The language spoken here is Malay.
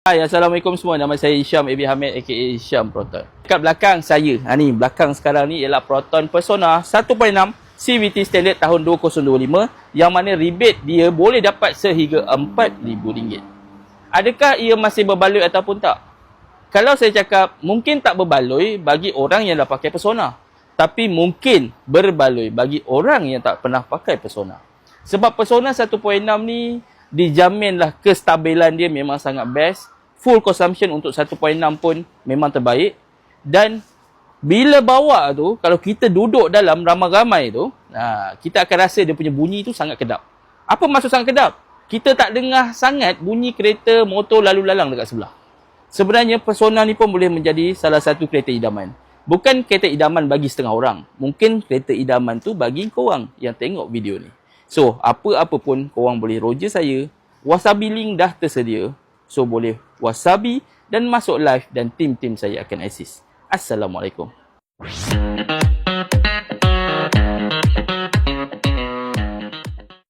Hai, Assalamualaikum semua. Nama saya Isham Abi Hamid aka Isham Proton. Dekat belakang saya, ni belakang sekarang ni ialah Proton Persona 1.6 CVT standard tahun 2025 yang mana rebate dia boleh dapat sehingga RM4,000. Adakah ia masih berbaloi ataupun tak? Kalau saya cakap mungkin tak berbaloi bagi orang yang dah pakai Persona, tapi mungkin berbaloi bagi orang yang tak pernah pakai Persona. Sebab Persona 1.6 ni dijaminlah kestabilan dia memang sangat best. Full consumption untuk 1.6 pun memang terbaik. Dan bila bawa tu, kalau kita duduk dalam ramai-ramai tu, kita akan rasa dia punya bunyi tu sangat kedap. Apa maksud sangat kedap? Kita tak dengar sangat bunyi kereta, motor lalu lalang dekat sebelah. Sebenarnya Persona ni pun boleh menjadi salah satu kereta idaman. Bukan kereta idaman bagi setengah orang. Mungkin kereta idaman tu bagi korang yang tengok video ni. So, apa-apa pun korang boleh roger saya. Wasabi link dah tersedia. So, boleh wasabi dan masuk live dan tim-tim saya akan assist. Assalamualaikum.